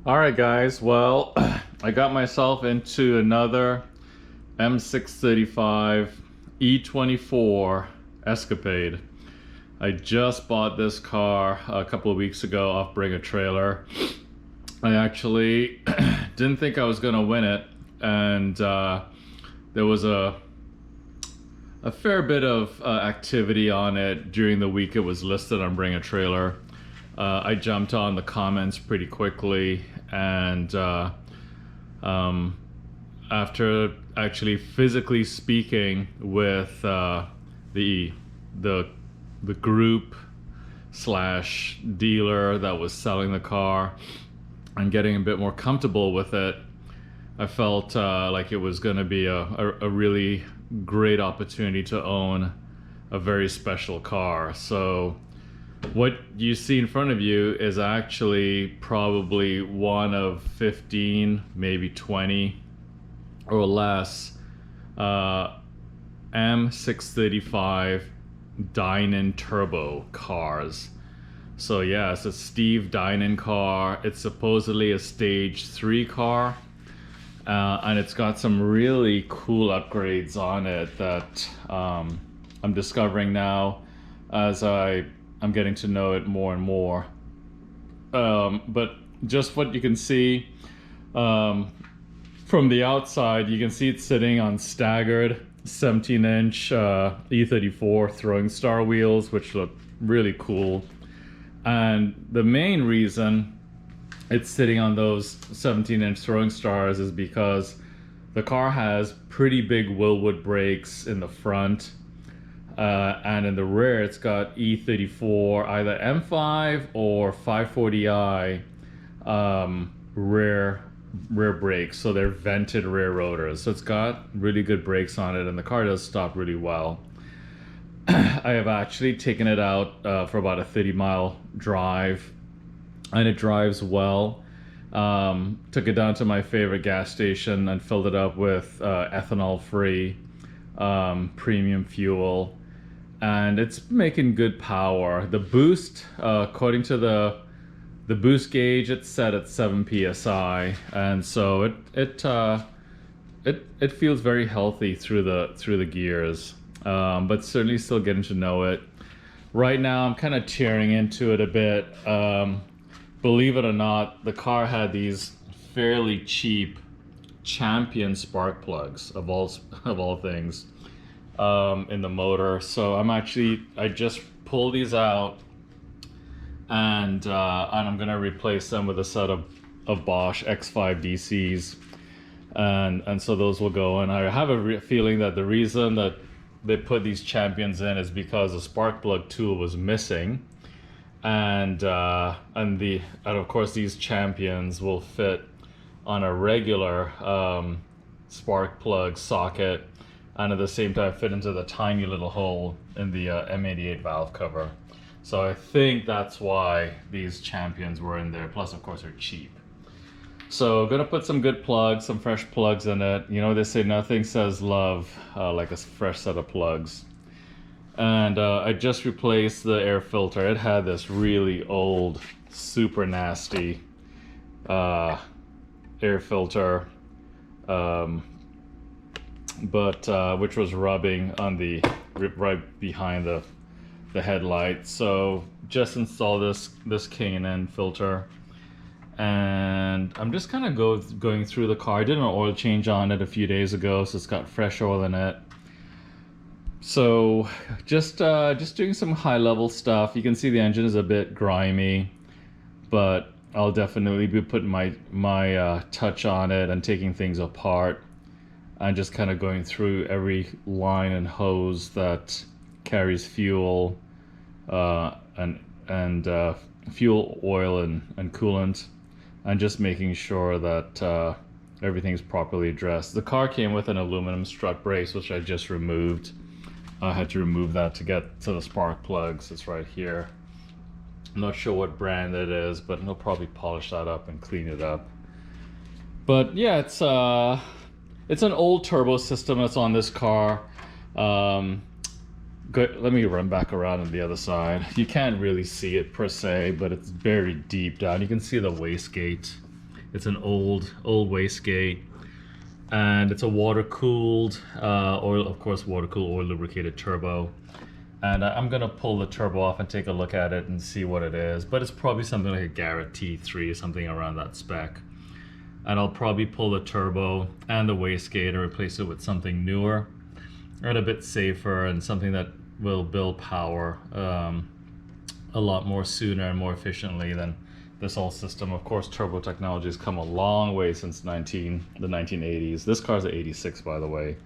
All right, guys. Well, I got myself into another M635 E24 Escapade. I just bought this car a couple of weeks ago off Bring a Trailer. I actually didn't think I was gonna win it, and there was a fair bit of activity on it during the week it was listed on Bring a Trailer. I jumped on the comments pretty quickly, and after actually physically speaking with the group slash dealer that was selling the car and getting a bit more comfortable with it, I felt like it was going to be a really great opportunity to own a very special car. So what you see in front of you is actually probably one of 15, maybe 20 or less M635 Dinan turbo cars. So yeah, it's a Steve Dinan car. It's supposedly a stage 3 car, and it's got some really cool upgrades on it that I'm discovering now as I'm getting to know it more and more. But just what you can see from the outside, you can see it's sitting on staggered 17-inch E34 throwing star wheels, which look really cool. And the main reason it's sitting on those 17-inch throwing stars is because the car has pretty big Willwood brakes in the front. And in the rear, it's got E34, either M5 or 540i rear brakes. So they're vented rear rotors. So it's got really good brakes on it, and the car does stop really well. I have actually taken it out for about a 30-mile drive, and it drives well. Took it down to my favorite gas station and filled it up with ethanol-free premium fuel. And it's making good power. The boost, according to the boost gauge, it's set at 7 psi, and so it feels very healthy through the gears. But certainly still getting to know it. Right now, I'm kind of tearing into it a bit. Believe it or not, the car had these fairly cheap Champion spark plugs of all things. In the motor, so I just pulled these out, and I'm gonna replace them with a set of Bosch X5 DCs, and so those will go. And I have a feeling that the reason that they put these Champions in is because the spark plug tool was missing, and of course these Champions will fit on a regular spark plug socket, and at the same time fit into the tiny little hole in the M88 valve cover. So I think that's why these Champions were in there. Plus, of course, they're cheap. So gonna put some good plugs, some fresh plugs in it. You know, they say nothing says love like a fresh set of plugs. And I just replaced the air filter. It had this really old, super nasty air filter, which was rubbing on right behind the headlight. So just installed this K&N filter, and I'm just kind of going through the car. I did an oil change on it a few days ago, so it's got fresh oil in it. So just doing some high level stuff. You can see the engine is a bit grimy, but I'll definitely be putting my touch on it and taking things apart, and just kind of going through every line and hose that carries fuel, and fuel, oil, and coolant, and just making sure that everything's properly addressed. The car came with an aluminum strut brace, which I just removed. I had to remove that to get to the spark plugs. It's right here. I'm not sure what brand it is, but I'll probably polish that up and clean it up. But yeah, it's an old turbo system that's on this car. Good. Let me run back around on the other side. You can't really see it per se, but it's very deep down. You can see the wastegate. It's an old wastegate, and it's a water-cooled, oil, of course, water-cooled, oil-lubricated turbo. And I'm gonna pull the turbo off and take a look at it and see what it is. But it's probably something like a Garrett T3 or something around that spec. And I'll probably pull the turbo and the wastegate and replace it with something newer and a bit safer, and something that will build power a lot more sooner and more efficiently than this old system. Of course, turbo technology has come a long way since the 1980s. This car's an 86, by the way,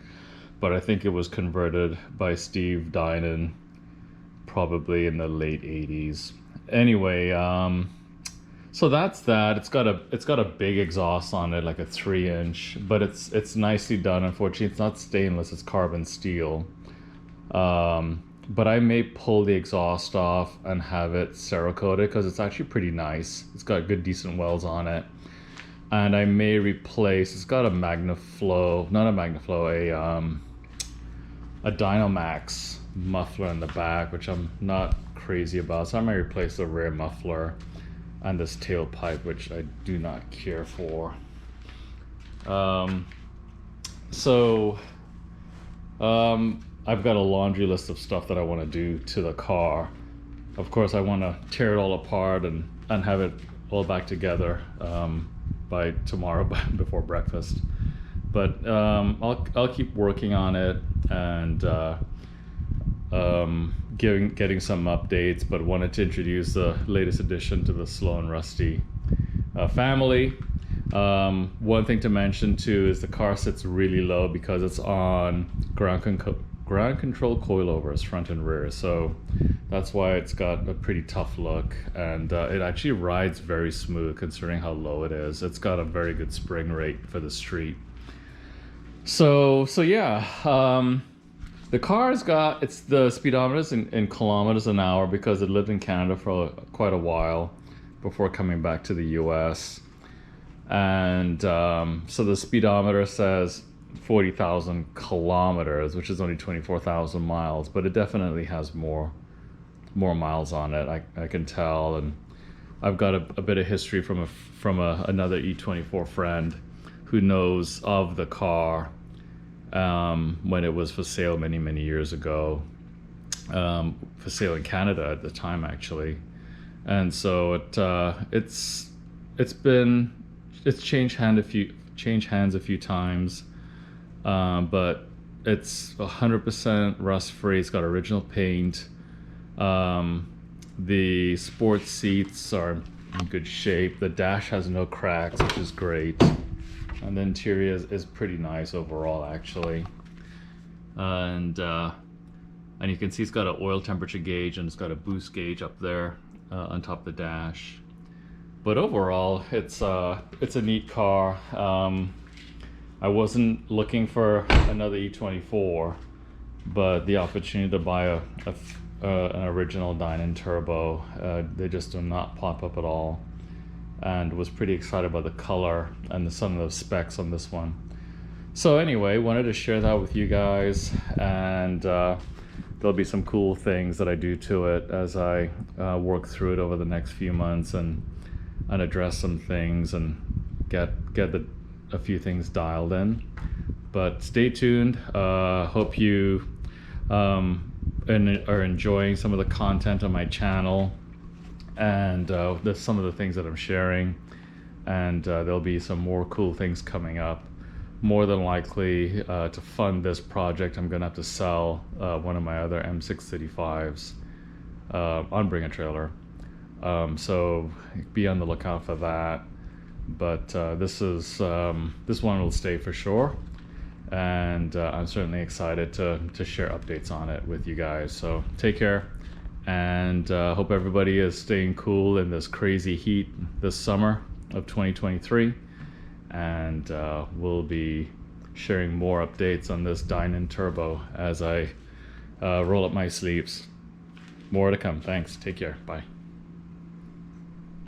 but I think it was converted by Steve Dinan probably in the late 80s. Anyway, so that's that. It's got a big exhaust on it, like a 3-inch, but it's nicely done. Unfortunately, it's not stainless, it's carbon steel. But I may pull the exhaust off and have it Cerakoted because it's actually pretty nice. It's got good, decent welds on it. And I may replace, it's got a Magnaflow, not a Magnaflow, a Dynamax muffler in the back, which I'm not crazy about. So I may replace the rear muffler and this tailpipe, which I do not care for. I've got a laundry list of stuff that I want to do to the car. Of course, I want to tear it all apart and have it all back together by tomorrow before breakfast. But I'll keep working on it and getting some updates, but wanted to introduce the latest addition to the Slow and Rusty family. One thing to mention too is the car sits really low because it's on ground control coilovers, front and rear, so that's why it's got a pretty tough look, and it actually rides very smooth considering how low it is. It's got a very good spring rate for the street. So yeah, the car's got, it's the speedometers in kilometers an hour because it lived in Canada for quite a while before coming back to the US. And so the speedometer says 40,000 kilometers, which is only 24,000 miles, but it definitely has more miles on it. I can tell, and I've got a bit of history from another E24 friend who knows of the car when it was for sale many years ago, for sale in Canada at the time actually, and so it's changed hands a few times. But it's 100% rust free. It's got original paint. The sports seats are in good shape. The dash has no cracks, which is great. And the interior is pretty nice overall, actually. And you can see it's got an oil temperature gauge, and it's got a boost gauge up there on top of the dash. But overall, it's a neat car. I wasn't looking for another E24, but the opportunity to buy an original Dinan turbo, they just do not pop up at all, and was pretty excited about the color and some of the specs on this one. So anyway, wanted to share that with you guys, and there'll be some cool things that I do to it as I work through it over the next few months and address some things and get a few things dialed in. But stay tuned. Hope you are enjoying some of the content on my channel, and some of the things that I'm sharing, and there'll be some more cool things coming up. More than likely, to fund this project, I'm gonna have to sell one of my other M635s on Bring a Trailer, so be on the lookout for that. But this one will stay for sure, and I'm certainly excited to share updates on it with you guys. So take care, and hope everybody is staying cool in this crazy heat this summer of 2023, and we'll be sharing more updates on this Dinan turbo as I roll up my sleeves. More to come. Thanks. Take care. Bye.